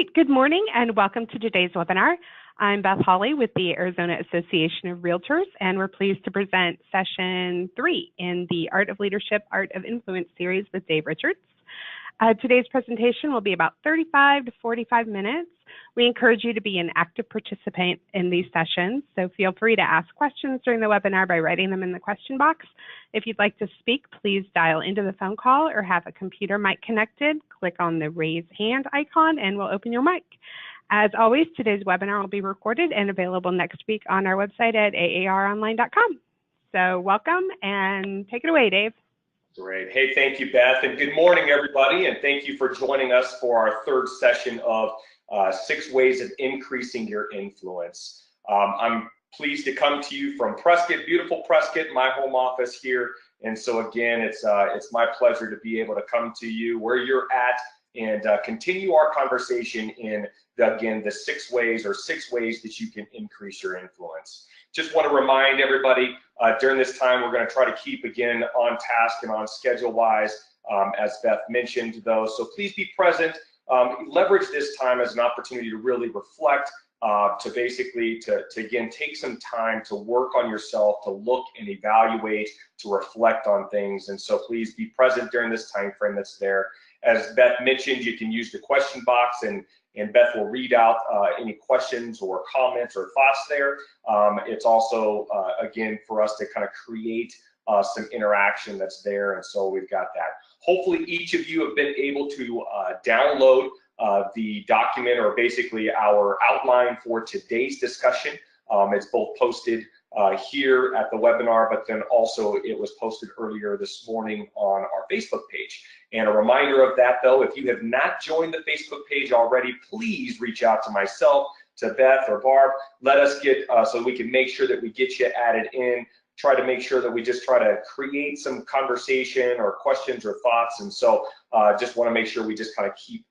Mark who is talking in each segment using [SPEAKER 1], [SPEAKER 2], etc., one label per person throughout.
[SPEAKER 1] right, good morning and welcome to today's webinar. I'm Beth Hawley with the Arizona Association of Realtors, and we're pleased to present session 3 in the Art of Leadership, Art of Influence series with Dave Richards. Today's presentation will be about 35 to 45 minutes. We encourage you to be an active participant in these sessions, so feel free to ask questions during the webinar by writing them in the question box. If you'd like to speak, please dial into the phone call or have a computer mic connected. Click on the raise hand icon and we'll open your mic. As always, today's webinar will be recorded and available next week on our website at aaronline.com. So welcome and take it away, Dave.
[SPEAKER 2] Great. Hey, thank you, Beth, and good morning, everybody, and thank you for joining us for our third session of 6 ways of increasing your influence. I'm pleased to come to you from Prescott, beautiful Prescott, my home office here. And so again, it's my pleasure to be able to come to you where you're at and continue our conversation in the 6 ways that you can increase your influence. Just want to remind everybody during this time, we're going to try to keep again on task and on schedule wise, as Beth mentioned though. So please be present. Leverage this time as an opportunity to really reflect, to again take some time to work on yourself, to look and evaluate, to reflect on things. And so please be present during this time frame that's there. As Beth mentioned, you can use the question box and Beth will read out any questions or comments or thoughts there. It's also, again, for us to kind of create some interaction that's there, and so we've got that. Hopefully each of you have been able to download the document, or basically our outline for today's discussion. It's both posted here at the webinar, but then also it was posted earlier this morning on our Facebook page. And a reminder of that though, if you have not joined the Facebook page already, please reach out to myself, to Beth or Barb. Let us get, so we can make sure that we get you added in, try to make sure that we just try to create some conversation or questions or thoughts. And so just want to make sure we just kind of keep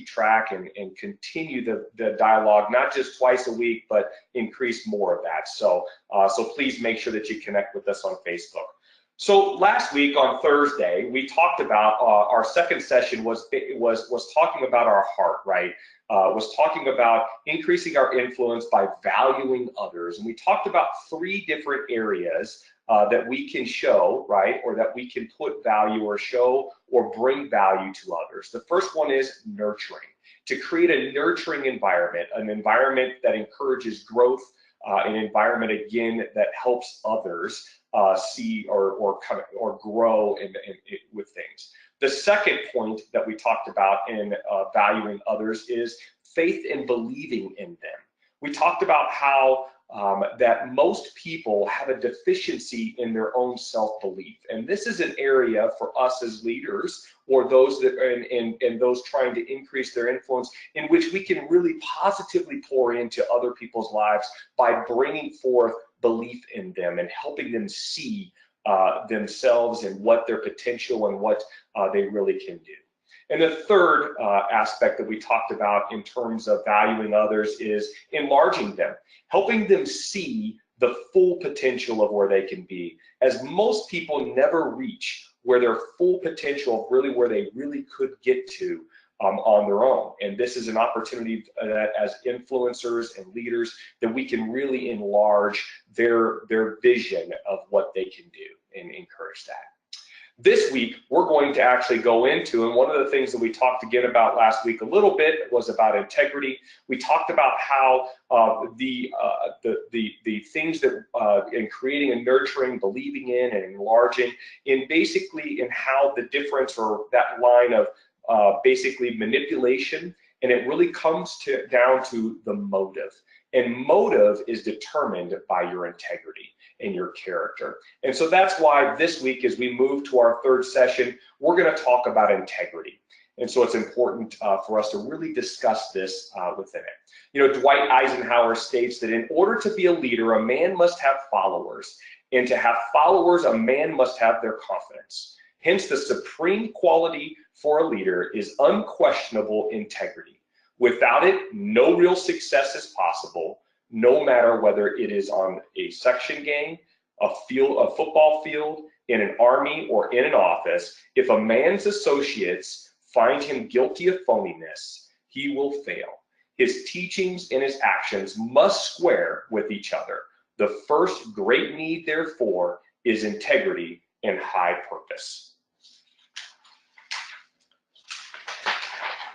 [SPEAKER 2] track and continue the dialogue, not just twice a week, but increase more of that. So please make sure that you connect with us on Facebook. So last week on Thursday, we talked about our second session was talking about our heart, right? Was talking about increasing our influence by valuing others. And we talked about 3 different areas that we can show, right? Or that we can put value or show or bring value to others. The first one is nurturing. To create a nurturing environment, an environment that encourages growth, an environment again that helps others see or grow with things. The second point that we talked about in valuing others is faith and believing in them. We talked about how that most people have a deficiency in their own self-belief, and this is an area for us as leaders, or those that and those trying to increase their influence, in which we can really positively pour into other people's lives by bringing forth belief in them and helping them see themselves and what their potential and what they really can do. And the third aspect that we talked about in terms of valuing others is enlarging them, helping them see the full potential of where they can be, as most people never reach where their full potential of really where they really could get to on their own. And this is an opportunity that as influencers and leaders that we can really enlarge their vision of what they can do and encourage that. This week, we're going to actually go into, and one of the things that we talked again about last week a little bit was about integrity. We talked about how the things that in creating and nurturing, believing in and enlarging, in how the difference, or that line of basically manipulation, and it really comes down to the motive. And motive is determined by your integrity and your character. And so that's why this week, as we move to our third session, we're going to talk about integrity. And so it's important for us to really discuss this within it. You know, Dwight Eisenhower states that in order to be a leader, a man must have followers. And to have followers, a man must have their confidence. Hence, the supreme quality for a leader is unquestionable integrity. Without it, no real success is possible, no matter whether it is on a section game, a football field, in an army, or in an office. If a man's associates find him guilty of phoniness, he will fail. His teachings and his actions must square with each other. The first great need, therefore, is integrity and high purpose.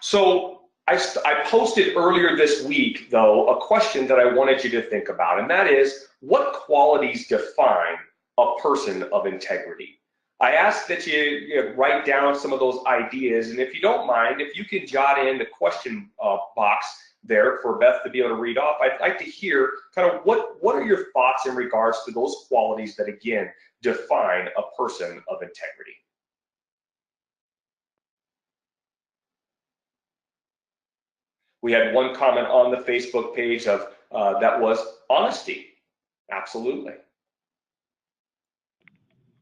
[SPEAKER 2] So I posted earlier this week, though, a question that I wanted you to think about, and that is, what qualities define a person of integrity? I asked that you write down some of those ideas, and if you don't mind, if you can jot in the question box there for Beth to be able to read off, I'd like to hear kind of what are your thoughts in regards to those qualities that, again, define a person of integrity. We had one comment on the Facebook page of that was honesty. Absolutely.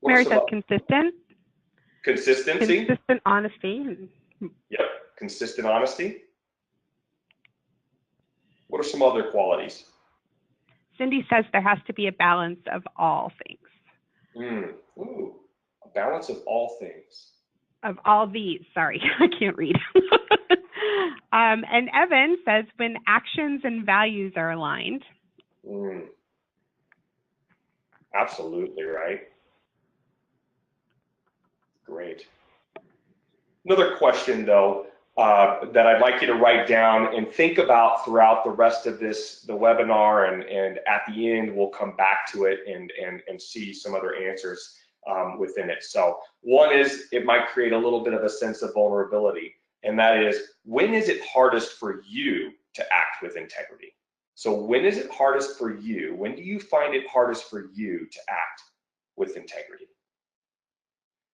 [SPEAKER 1] Mary says consistent.
[SPEAKER 2] Consistency.
[SPEAKER 1] Consistent honesty.
[SPEAKER 2] Yep, consistent honesty. What are some other qualities?
[SPEAKER 1] Cindy says there has to be a balance of all things.
[SPEAKER 2] Ooh, a balance of all things.
[SPEAKER 1] Of all these, sorry, I can't read. And Evan says when actions and values are aligned.
[SPEAKER 2] Absolutely right. Great. Another question, though, that I'd like you to write down and think about throughout the rest of the webinar, and at the end we'll come back to it and see some other answers within it. So one is, it might create a little bit of a sense of vulnerability, and that is, when is it hardest for you to act with integrity? So when is it hardest for you? When do you find it hardest for you to act with integrity?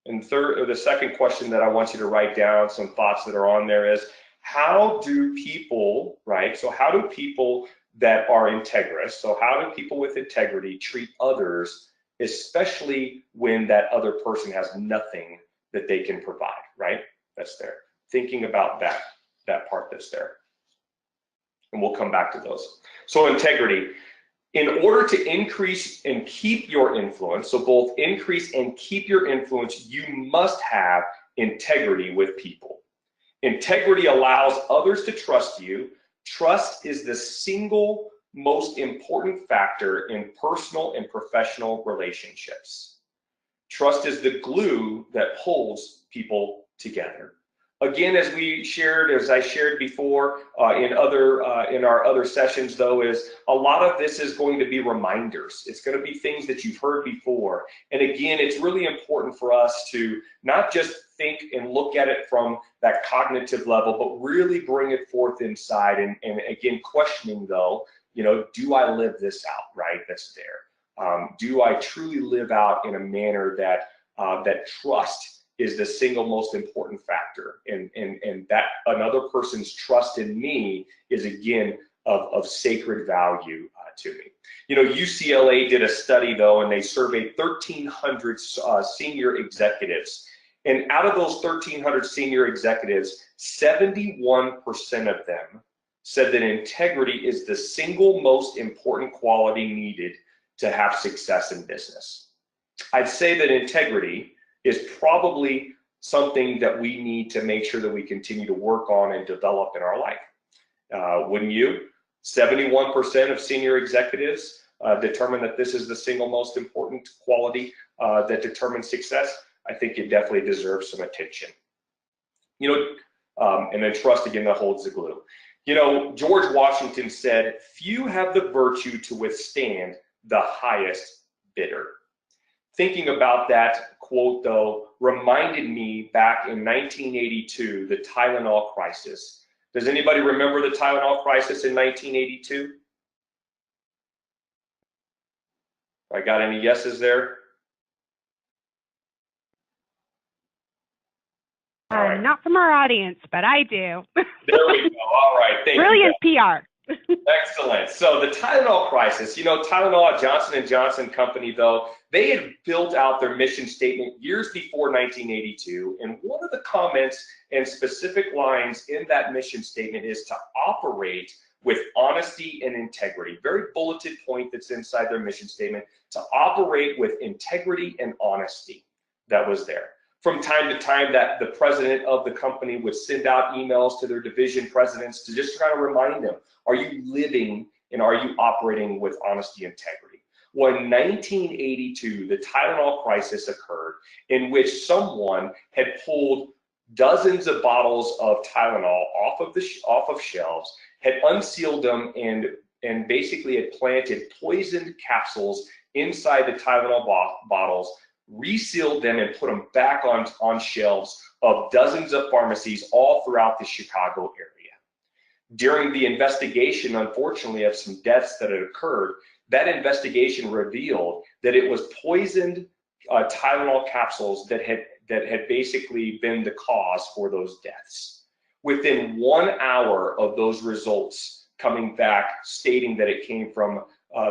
[SPEAKER 2] And the second question that I want you to write down, some thoughts that are on there, is how do people, right? So how do people that are integrous, so how do people with integrity treat others, especially when that other person has nothing that they can provide, right? That's there. Thinking about that part that's there. And we'll come back to those. So integrity. In order to increase and keep your influence, so both increase and keep your influence, you must have integrity with people. Integrity allows others to trust you. Trust is the single most important factor in personal and professional relationships. Trust is the glue that holds people together. Again, as I shared before in our other sessions, though, is a lot of this is going to be reminders. It's going to be things that you've heard before. And again, it's really important for us to not just think and look at it from that cognitive level, but really bring it forth inside. And again, questioning, though, do I live this out, right? That's there. Do I truly live out in a manner that trust is the single most important factor, and that another person's trust in me is, again, of sacred value to me. UCLA did a study, though, and they surveyed 1,300 senior executives, and out of those 1,300 senior executives, 71% of them said that integrity is the single most important quality needed to have success in business. I'd say that integrity is probably something that we need to make sure that we continue to work on and develop in our life. Wouldn't you? 71% of senior executives determine that this is the single most important quality that determines success. I think it definitely deserves some attention. And then trust, again, that holds the glue. George Washington said, "Few have the virtue to withstand the highest bidder." Thinking about that quote, though, reminded me back in 1982, the Tylenol crisis. Does anybody remember the Tylenol crisis in 1982? I got any yeses there?
[SPEAKER 1] Right. Not from our audience, but I do.
[SPEAKER 2] There we go. All right. Thank
[SPEAKER 1] Brilliant
[SPEAKER 2] you.
[SPEAKER 1] PR.
[SPEAKER 2] Excellent. So the Tylenol crisis, Tylenol, Johnson & Johnson company, though, they had built out their mission statement years before 1982. And one of the comments and specific lines in that mission statement is to operate with honesty and integrity. Very bulleted point that's inside their mission statement, to operate with integrity and honesty. That was there. From time to time, that the president of the company would send out emails to their division presidents to just try to remind them, are you living and are you operating with honesty and integrity? Well, in 1982, the Tylenol crisis occurred, in which someone had pulled dozens of bottles of Tylenol off of shelves, had unsealed them, and basically had planted poisoned capsules inside the Tylenol bottles, resealed them, and put them back on shelves of dozens of pharmacies all throughout the Chicago area. During the investigation, unfortunately, of some deaths that had occurred, that investigation revealed that it was poisoned Tylenol capsules that had basically been the cause for those deaths. Within 1 hour of those results coming back stating that it came from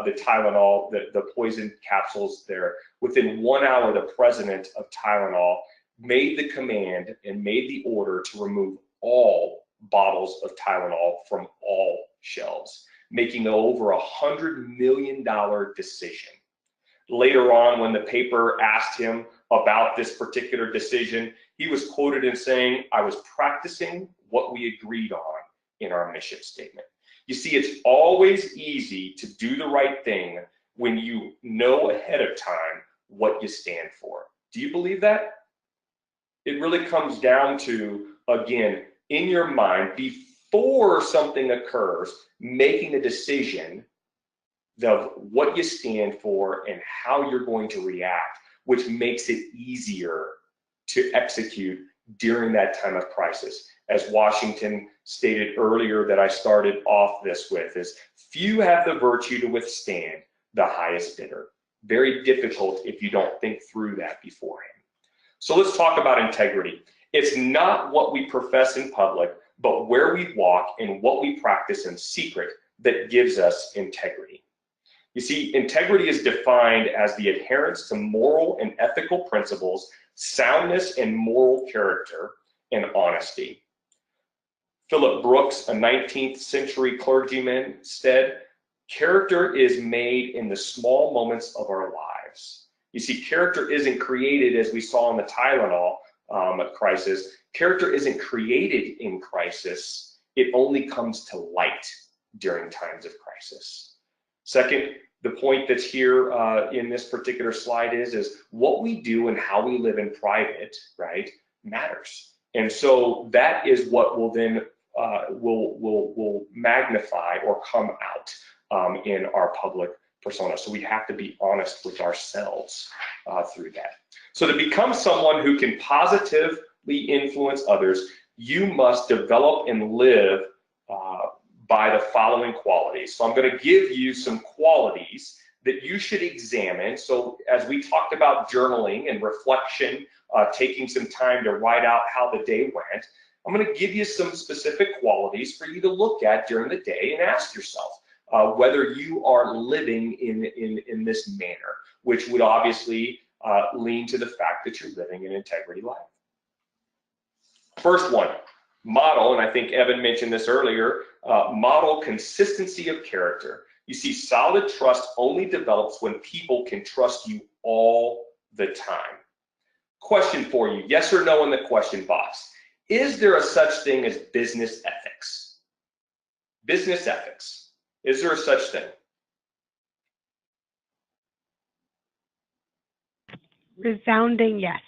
[SPEAKER 2] the Tylenol, the poisoned capsules there, within 1 hour, the president of Tylenol made the command and made the order to remove all bottles of Tylenol from all shelves, making over $100 million decision. Later on, when the paper asked him about this particular decision, he was quoted in saying, "I was practicing what we agreed on in our mission statement." You see, it's always easy to do the right thing when you know ahead of time what you stand for. Do you believe that? It really comes down to, again, in your mind, before something occurs, making a decision of what you stand for and how you're going to react, which makes it easier to execute during that time of crisis. As Washington stated earlier, that I started off this with, is few have the virtue to withstand the highest bidder. Very difficult if you don't think through that beforehand. So let's talk about integrity. It's not what we profess in public, but where we walk and what we practice in secret that gives us integrity. You see, integrity is defined as the adherence to moral and ethical principles, soundness and moral character, and honesty. Philip Brooks, a 19th century clergyman, said, "Character is made in the small moments of our lives." You see, character isn't created, as we saw in the Tylenol crisis. Character isn't created in crisis. It only comes to light during times of crisis. Second, the point that's here in this particular slide is what we do and how we live in private, right, matters. And so that is what will then will magnify or come out in our public persona. So we have to be honest with ourselves through that. So to become someone who can positively influence others, you must develop and live by the following qualities. So I'm going to give you some qualities that you should examine. So as we talked about journaling and reflection, taking some time to write out how the day went, I'm going to give you some specific qualities for you to look at during the day and ask yourself whether you are living in this manner, which would obviously lean to the fact that you're living an integrity life. First one, model, and I think Evan mentioned this earlier, model consistency of character. You see, solid trust only develops when people can trust you all the time. Question for you, yes or no in the question box. Is there a such thing as business ethics? Business ethics. Is there a such thing?
[SPEAKER 1] Resounding yes.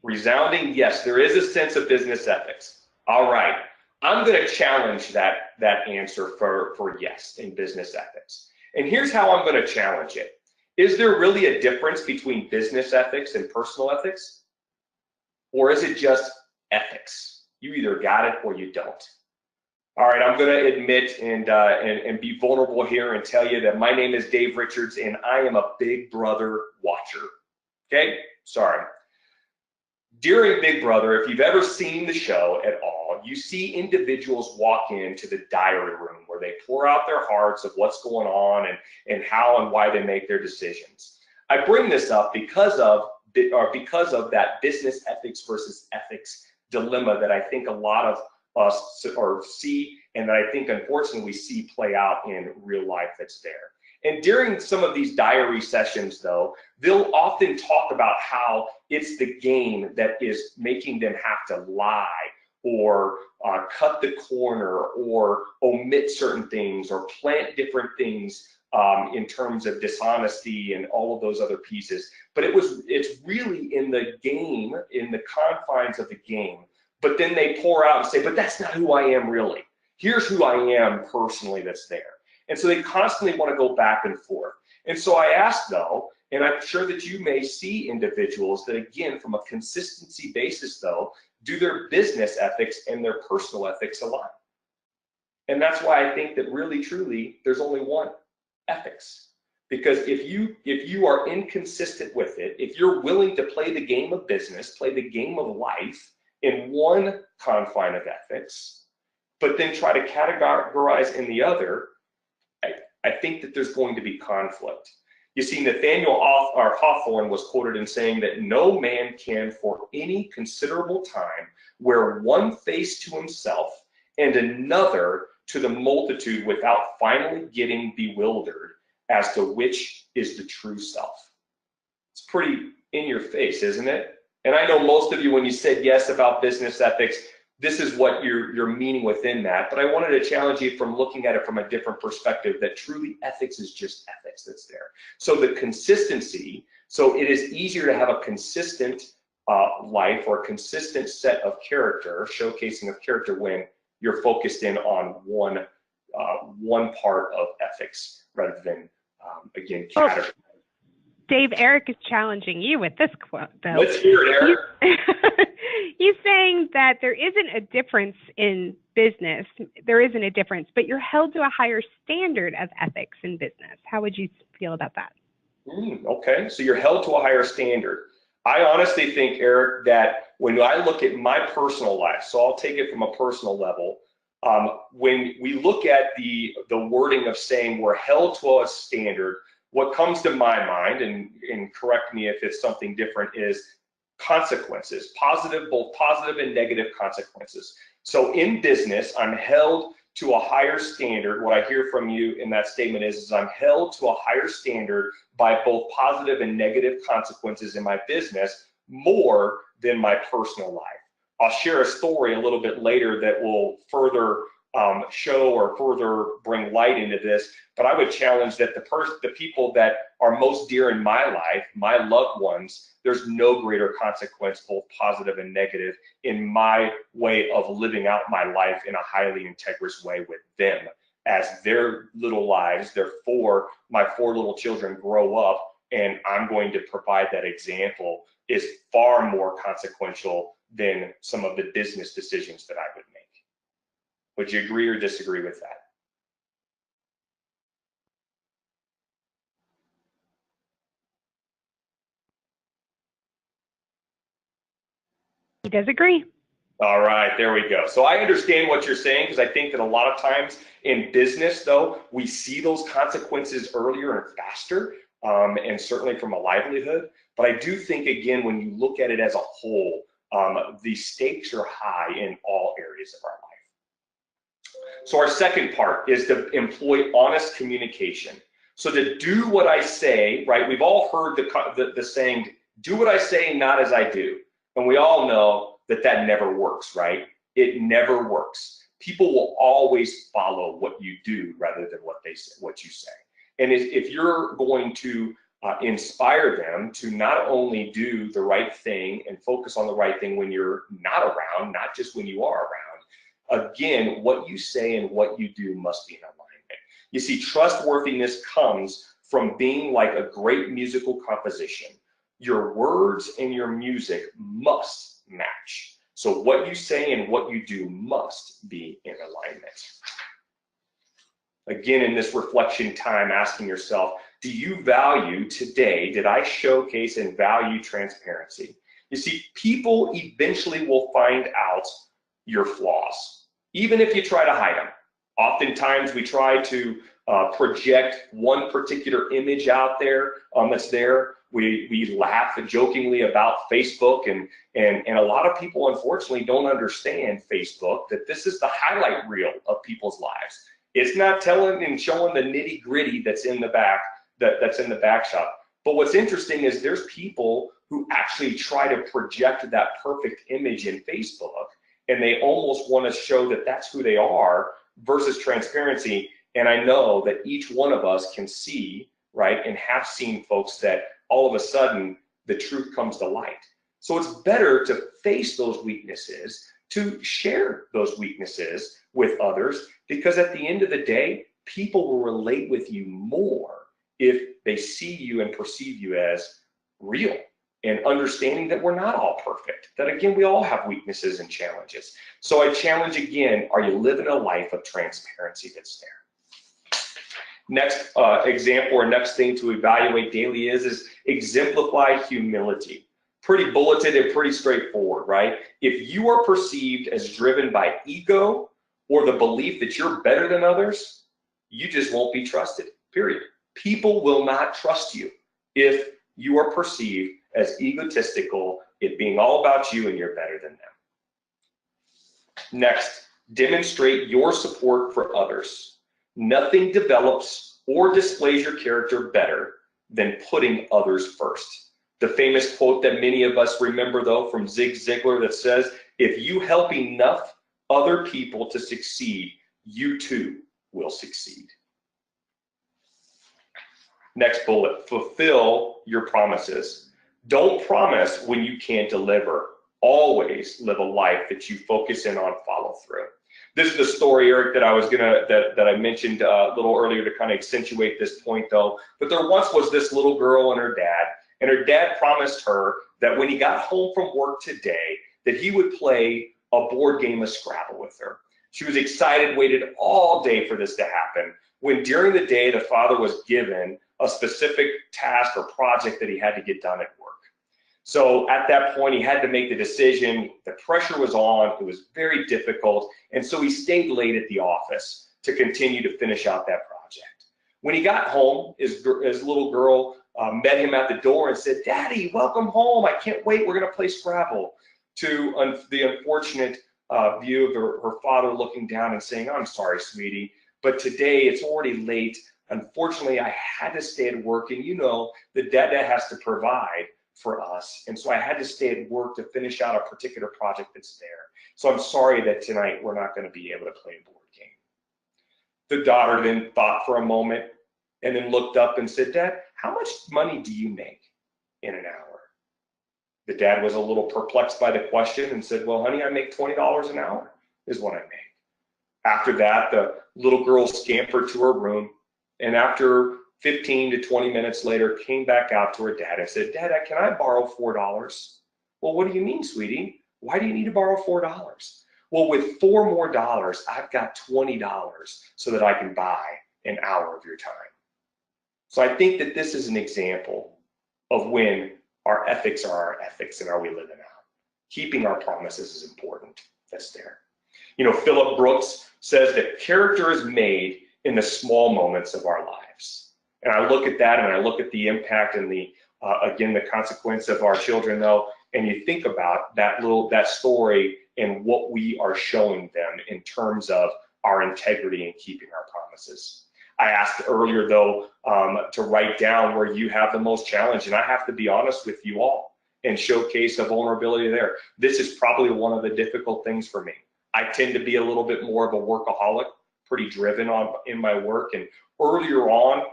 [SPEAKER 2] Resounding yes, there is a sense of business ethics. All right, I'm going to challenge that answer for yes in business ethics. And here's how I'm going to challenge it. Is there really a difference between business ethics and personal ethics? Or is it just ethics? You either got it or you don't. All right, I'm going to admit and be vulnerable here and tell you that my name is Dave Richards and I am a Big Brother watcher. Okay, sorry. During Big Brother, if you've ever seen the show at all, you see individuals walk into the diary room where they pour out their hearts of what's going on and how and why they make their decisions. I bring this up because of that business ethics versus ethics dilemma that I think a lot of us see, and that I think unfortunately we see play out in real life that's there. And during some of these diary sessions, though, they'll often talk about how It's the game that is making them have to lie or cut the corner or omit certain things or plant different things in terms of dishonesty and all of those other pieces. But it's really in the game, in the confines of the game. But then they pour out and say, but that's not who I am really. Here's who I am personally that's there. And so they constantly want to go back and forth. And so I ask though, and I'm sure that you may see individuals that, again, from a consistency basis though, do their business ethics and their personal ethics align. And that's why I think that really, truly, there's only one: ethics. Because if you are inconsistent with it, if you're willing to play the game of business, play the game of life in one confine of ethics, but then try to categorize in the other, I think that there's going to be conflict. You see, Nathaniel Hawthorne was quoted in saying that no man can for any considerable time wear one face to himself and another to the multitude without finally getting bewildered as to which is the true self. It's pretty in your face, isn't it? And I know most of you, when you said yes about business ethics, this is what you're meaning within that. But I wanted to challenge you from looking at it from a different perspective, that truly ethics is just ethics that's there. So the consistency, so it is easier to have a consistent life or a consistent set of character, showcasing of character, when you're focused in on one part of ethics rather than, again, category.
[SPEAKER 1] Dave, Eric is challenging you with this quote, though.
[SPEAKER 2] Let's hear it, Eric.
[SPEAKER 1] He's saying that there isn't a difference in business. There isn't a difference, but you're held to a higher standard of ethics in business. How would you feel about that?
[SPEAKER 2] Okay, so you're held to a higher standard. I honestly think, Eric, that when I look at my personal life, so I'll take it from a personal level, when we look at the wording of saying we're held to a standard, what comes to my mind, and correct me if it's something different, is consequences, both positive and negative consequences. So in business, I'm held to a higher standard. What I hear from you in that statement is I'm held to a higher standard by both positive and negative consequences in my business more than my personal life. I'll share a story a little bit later that will further show or further bring light into this, but I would challenge that the people that are most dear in my life, my loved ones, there's no greater consequence, both positive and negative, in my way of living out my life in a highly integrous way with them, as their little lives, my four little children grow up, and I'm going to provide that example, is far more consequential than some of the business decisions that I would make. Would you agree or disagree with that?
[SPEAKER 1] He does agree.
[SPEAKER 2] All right, there we go. So I understand what you're saying, because I think that a lot of times in business, though, we see those consequences earlier and faster, and certainly from a livelihood. But I do think, again, when you look at it as a whole, the stakes are high in all areas of our life. So our second part is to employ honest communication. So to do what I say, right? We've all heard the saying, do what I say, not as I do. And we all know that never works, right? It never works. People will always follow what you do rather than what you say. And if you're going to inspire them to not only do the right thing and focus on the right thing when you're not around, not just when you are around, again, what you say and what you do must be in alignment. You see, trustworthiness comes from being like a great musical composition. Your words and your music must match. So what you say and what you do must be in alignment. Again, in this reflection time, asking yourself, do you value today, did I showcase and value transparency? You see, people eventually will find out your flaws, even if you try to hide them. Oftentimes we try to project one particular image out there that's there. We laugh jokingly about Facebook, and a lot of people unfortunately don't understand Facebook, that this is the highlight reel of people's lives. It's not telling and showing the nitty gritty that's in the back, that's in the back shop. But what's interesting is there's people who actually try to project that perfect image in Facebook, and they almost want to show that that's who they are versus transparency. And I know that each one of us can see, right, and have seen folks that all of a sudden the truth comes to light. So it's better to face those weaknesses, to share those weaknesses with others, because at the end of the day, people will relate with you more if they see you and perceive you as real, and understanding that we're not all perfect, that again, we all have weaknesses and challenges. So I challenge again, are you living a life of transparency that's there? Next example, or next thing to evaluate daily is exemplify humility. Pretty bulleted and pretty straightforward, right? If you are perceived as driven by ego or the belief that you're better than others, you just won't be trusted, period. People will not trust you if you are perceived as egotistical, it being all about you and you're better than them. Next, demonstrate your support for others. Nothing develops or displays your character better than putting others first. The famous quote that many of us remember, though, from Zig Ziglar, that says, if you help enough other people to succeed, you too will succeed. Next bullet, fulfill your promises. Don't promise when you can't deliver. Always live a life that you focus in on follow through. This is the story, Eric, that I mentioned a little earlier to kind of accentuate this point, though. But there once was this little girl and her dad promised her that when he got home from work today, that he would play a board game of Scrabble with her. She was excited, waited all day for this to happen, when during the day the father was given a specific task or project that he had to get done at work. So at that point, he had to make the decision. The pressure was on. It was very difficult. And so he stayed late at the office to continue to finish out that project. When he got home, his little girl met him at the door and said, "Daddy, welcome home. I can't wait. We're going to play Scrabble." To the unfortunate view of her father looking down and saying, "I'm sorry, sweetie, but today it's already late. Unfortunately, I had to stay at work, and you know the dad has to provide for us, and so I had to stay at work to finish out a particular project that's there. So I'm sorry that tonight we're not going to be able to play a board game." The daughter then thought for a moment and then looked up and said, "Dad, how much money do you make in an hour?" The dad was a little perplexed by the question and said, "Well, honey, I make $20 an hour is what I make." After that, the little girl scampered to her room, and after 15 to 20 minutes later, came back out to her dad and said, "Dad, can I borrow $4? "Well, what do you mean, sweetie? Why do you need to borrow $4? "Well, with $4 more, I've got $20 so that I can buy an hour of your time." So I think that this is an example of when our ethics are our ethics and are we living out. Keeping our promises is important. That's there. You know, Philip Brooks says that character is made in the small moments of our lives. And I look at that and I look at the impact and again, the consequence of our children, though, and you think about that story and what we are showing them in terms of our integrity and keeping our promises. I asked earlier, though, to write down where you have the most challenge, and I have to be honest with you all and showcase a vulnerability there. This is probably one of the difficult things for me. I tend to be a little bit more of a workaholic, pretty driven in my work, and earlier on,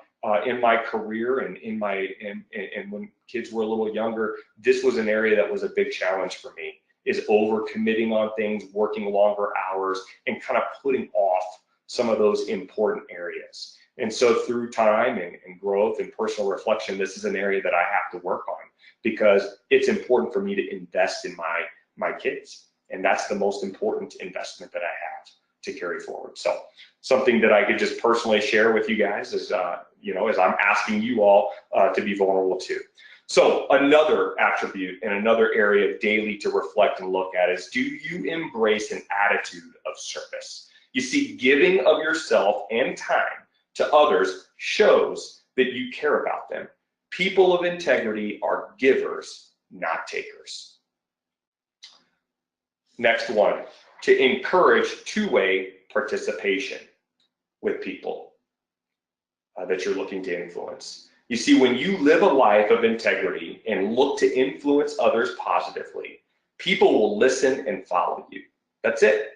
[SPEAKER 2] in my career and when kids were a little younger, this was an area that was a big challenge for me, is overcommitting on things, working longer hours, and kind of putting off some of those important areas. And so through time and growth and personal reflection, this is an area that I have to work on, because it's important for me to invest in my kids. And that's the most important investment that I have to carry forward. So something that I could just personally share with you guys is, as I'm asking you all to be vulnerable too. So another attribute and another area daily to reflect and look at is, do you embrace an attitude of service? You see, giving of yourself and time to others shows that you care about them. People of integrity are givers, not takers. Next one, to encourage two-way participation with people that you're looking to influence. You see, when you live a life of integrity and look to influence others positively, people will listen and follow you. That's it.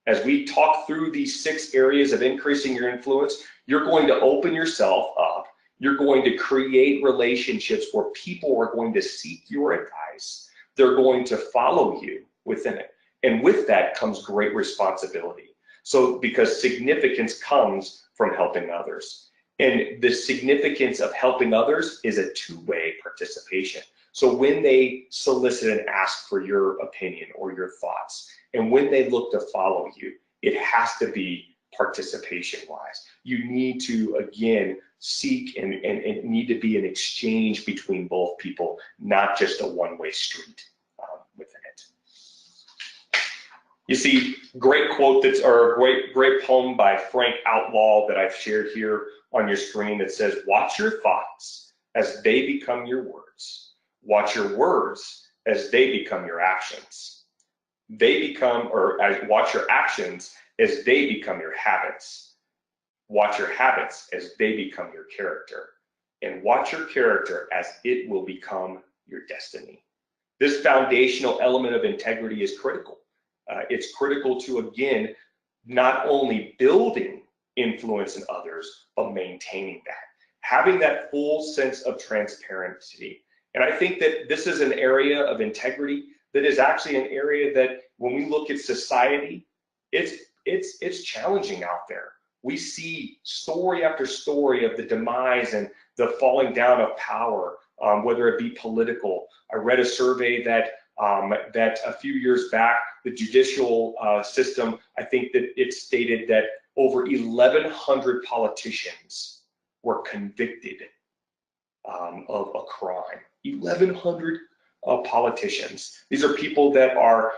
[SPEAKER 2] As we talk through these 6 areas of increasing your influence, you're going to open yourself up. You're going to create relationships where people are going to seek your advice. They're going to follow you within it. And with that comes great responsibility. So because significance comes from helping others. And the significance of helping others is a 2-way participation. So when they solicit and ask for your opinion or your thoughts, and when they look to follow you, it has to be participation-wise. You need to, again, seek and need to be an exchange between both people, not just a one-way street within it. You see, great quote or great poem by Frank Outlaw that I've shared here on your screen that says, watch your thoughts as they become your words. Watch your words as they become your actions. Watch your actions as they become your habits. Watch your habits as they become your character. And watch your character as it will become your destiny. This foundational element of integrity is critical. It's critical to, again, not only building influence in others, but maintaining that. Having that full sense of transparency. And I think that this is an area of integrity that is actually an area that when we look at society, it's challenging out there. We see story after story of the demise and the falling down of power, whether it be political. I read a survey that a few years back, the judicial system, I think that it stated that over 1,100 politicians were convicted of a crime. 1,100 politicians. These are people that are,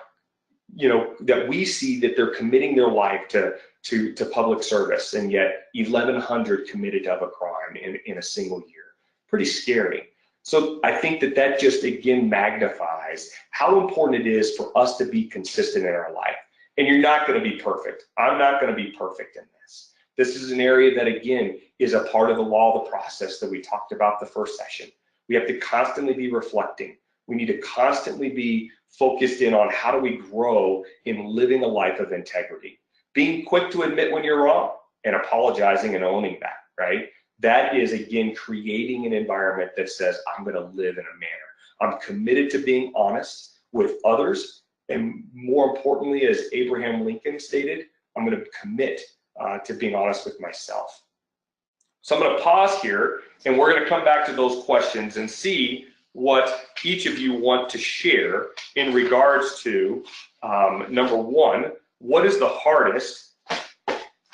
[SPEAKER 2] that we see that they're committing their life to public service, and yet 1,100 committed of a crime in a single year. Pretty scary. So I think that just again magnifies how important it is for us to be consistent in our life. And you're not going to be perfect. I'm not going to be perfect in this. This is an area that, again, is a part of the law of the process that we talked about the first session. We have to constantly be reflecting. We need to constantly be focused in on how do we grow in living a life of integrity. Being quick to admit when you're wrong and apologizing and owning that, right? That is, again, creating an environment that says, I'm going to live in a manner. I'm committed to being honest with others. And more importantly, as Abraham Lincoln stated, I'm going to commit to being honest with myself. So I'm going to pause here, and we're going to come back to those questions and see what each of you want to share in regards to, number one, what is the hardest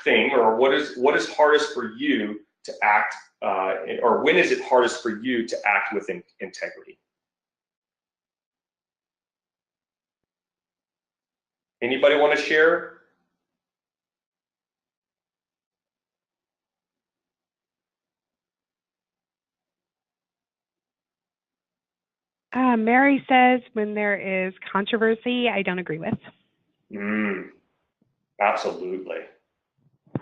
[SPEAKER 2] thing, or what is hardest for you to act, or when is it hardest for you to act with integrity? Anybody want to share?
[SPEAKER 1] Mary says, when there is controversy, I don't agree with.
[SPEAKER 2] Absolutely.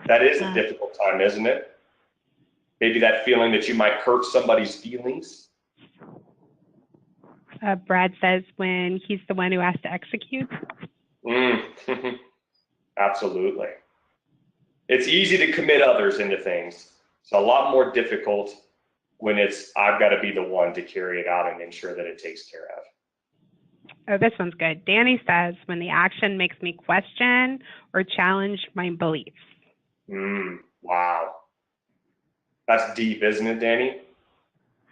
[SPEAKER 2] That is a difficult time, isn't it? Maybe that feeling that you might hurt somebody's feelings.
[SPEAKER 1] Brad says, when he's the one who has to execute.
[SPEAKER 2] Absolutely. It's easy to commit others into things. It's a lot more difficult when it's, I've got to be the one to carry it out and ensure that it takes care of.
[SPEAKER 1] Oh, this one's good. Danny says, when the action makes me question or challenge my beliefs.
[SPEAKER 2] Wow. That's deep, isn't it, Danny?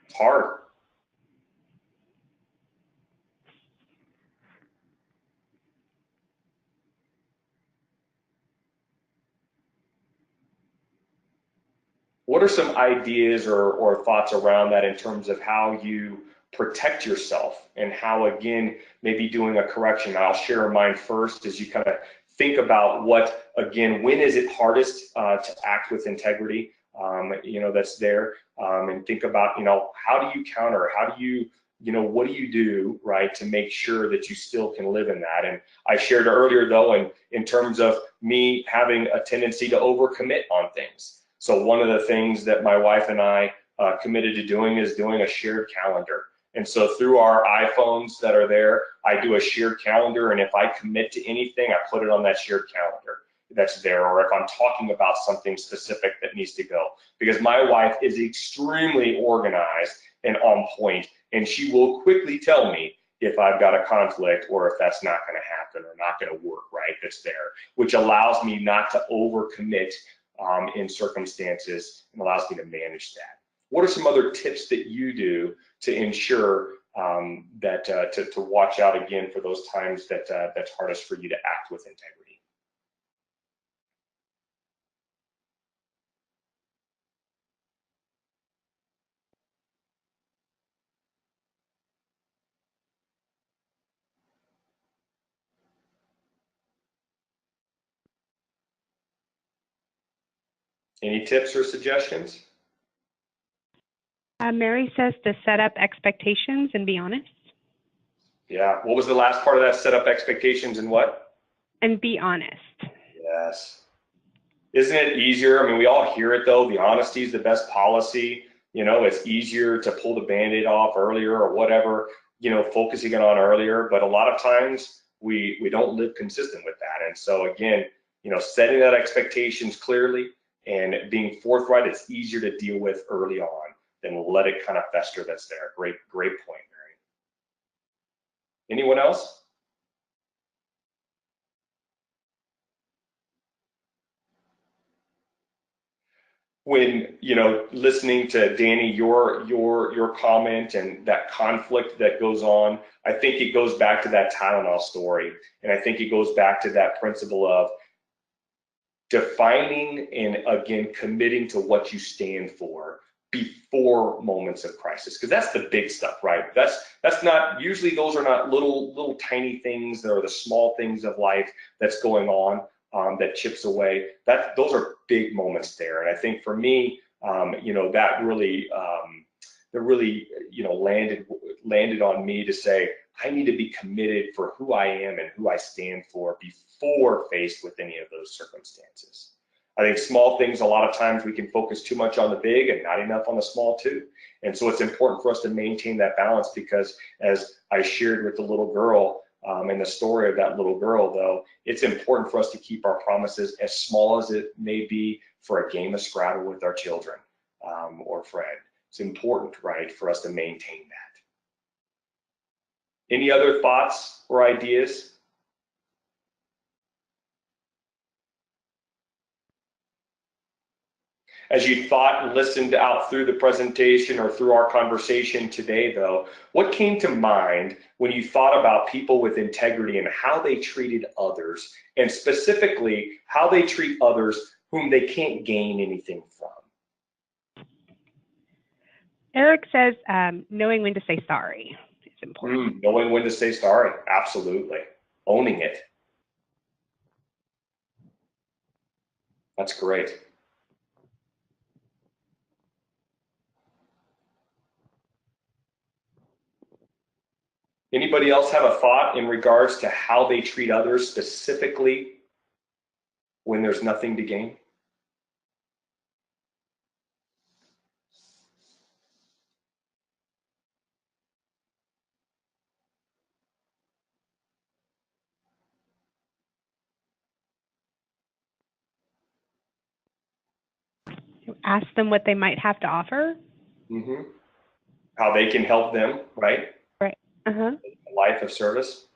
[SPEAKER 2] It's hard. What are some ideas or thoughts around that in terms of how you protect yourself and how, again, maybe doing a correction? I'll share mine first as you kind of think about what, again, when is it hardest to act with integrity, that's there, and think about, how do you counter, how do you, what do you do, right, to make sure that you still can live in that? And I shared earlier, though, in terms of me having a tendency to overcommit on things. So one of the things that my wife and I committed to doing is doing a shared calendar. And so through our iPhones that are there, I do a shared calendar, and if I commit to anything, I put it on that shared calendar that's there, or if I'm talking about something specific that needs to go. Because my wife is extremely organized and on point, and she will quickly tell me if I've got a conflict or if that's not going to happen or not going to work right that's there, which allows me not to overcommit in circumstances and allows me to manage that. What are some other tips that you do to ensure that to watch out again for those times that that's hardest for you to act with integrity? Any tips or suggestions?
[SPEAKER 1] Mary says to set up expectations and be honest.
[SPEAKER 2] Yeah. What was the last part of that? Set up expectations and what?
[SPEAKER 1] And be honest.
[SPEAKER 2] Yes. Isn't it easier? I mean, we all hear it though. The honesty is the best policy. You know, it's easier to pull the Band-Aid off earlier or whatever, you know, focusing it on earlier. But a lot of times we don't live consistent with that. And so again, you know, setting that expectations clearly and being forthright, it's easier to deal with early on than let it kind of fester that's there. Great point, Mary. Anyone else? When, you know, listening to Danny, your comment and that conflict that goes on, I think it goes back to that Tylenol story. And I think it goes back to that principle of defining and again, committing to what you stand for before moments of crisis. Because that's the big stuff, right? That's not, usually those are not little tiny things. They're the small things of life that's going on. That chips away. Those are big moments there, and I think for me, you know, that really, you know, landed on me to say I need to be committed for who I am and who I stand for before faced with any of those circumstances. I think small things, a lot of times we can focus too much on the big and not enough on the small too. And so it's important for us to maintain that balance because, as I shared with the little girl. And the story of that little girl, though, it's important for us to keep our promises as small as it may be for a game of Scrabble with our children or friend. It's important, right, for us to maintain that. Any other thoughts or ideas? As you thought and listened out through the presentation or through our conversation today, though, what came to mind when you thought about people with integrity and how they treated others, and specifically how they treat others whom they can't gain anything from?
[SPEAKER 1] Eric says knowing when to say sorry is important.
[SPEAKER 2] Knowing when to say sorry, absolutely. Owning it. That's great. Anybody else have a thought in regards to how they treat others specifically when there's nothing to gain?
[SPEAKER 1] Ask them what they might have to offer.
[SPEAKER 2] Mm-hmm. How they can help them, right?
[SPEAKER 1] Right. Uh-huh.
[SPEAKER 2] A life of service.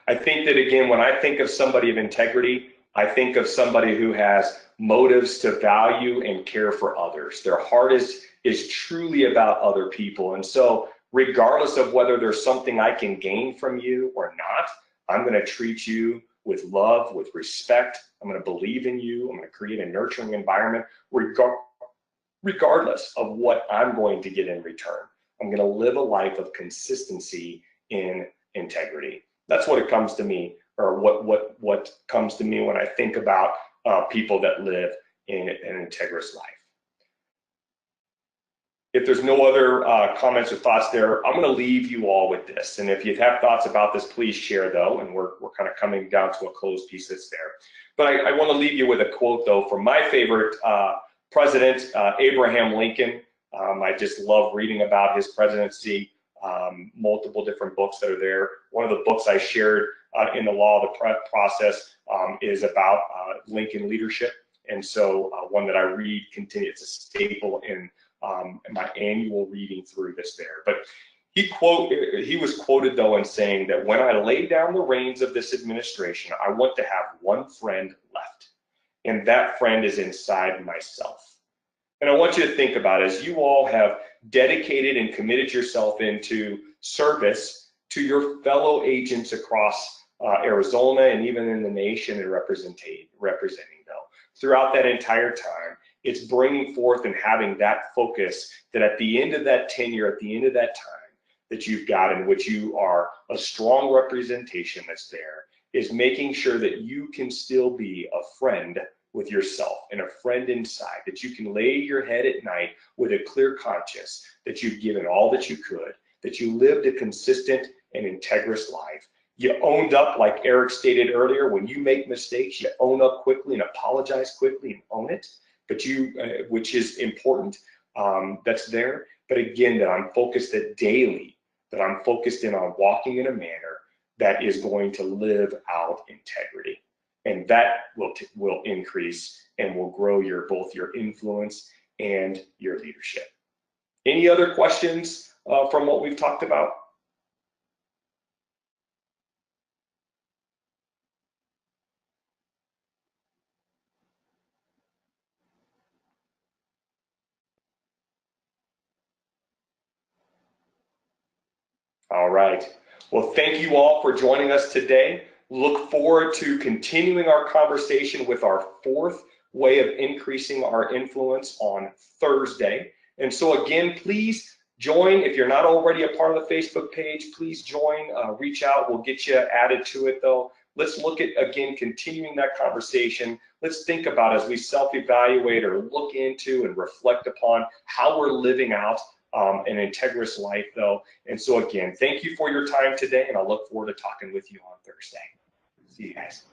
[SPEAKER 2] I think that, again, when I think of somebody of integrity, I think of somebody who has motives to value and care for others. Their heart is truly about other people. And so regardless of whether there's something I can gain from you or not, I'm going to treat you with love, with respect. I'm going to believe in you. I'm going to create a nurturing environment regardless of what I'm going to get in return. I'm going to live a life of consistency in integrity. That's what it comes to me, or what comes to me when I think about people that live in an integrous life. If there's no other comments or thoughts there, I'm going to leave you all with this. And if you have thoughts about this, please share, though. And we're kind of coming down to a closed piece that's there. But I want to leave you with a quote, though, from my favorite President Abraham Lincoln. I just love reading about his presidency. Multiple different books that are there. One of the books I shared in the Law of the Process is about Lincoln leadership. And so one that I read continues, it's a staple in my annual reading through this there. But he was quoted though in saying that when I lay down the reins of this administration, I want to have one friend left, and that friend is inside myself. And I want you to think about it, as you all have dedicated and committed yourself into service to your fellow agents across Arizona and even in the nation and representing though. Throughout that entire time, it's bringing forth and having that focus that at the end of that tenure, at the end of that time that you've got, in which you are a strong representation that's there, is making sure that you can still be a friend with yourself and a friend inside, that you can lay your head at night with a clear conscience, that you've given all that you could, that you lived a consistent and integrous life. You owned up, like Eric stated earlier, when you make mistakes, you own up quickly and apologize quickly and own it, but you, which is important, that's there. But again, that I'm focused that daily, that I'm focused in on walking in a manner that is going to live out integrity. And that will increase and will grow both your influence and your leadership. Any other questions from what we've talked about? All right. Well, thank you all for joining us today. Look forward to continuing our conversation with our fourth way of increasing our influence on Thursday. And so again, please join. If you're not already a part of the Facebook page, please join, reach out. We'll get you added to it though. Let's look at, again, continuing that conversation. Let's think about, as we self-evaluate or look into and reflect upon how we're living out an integrous life though. And so again, thank you for your time today, and I look forward to talking with you on Thursday. See you guys.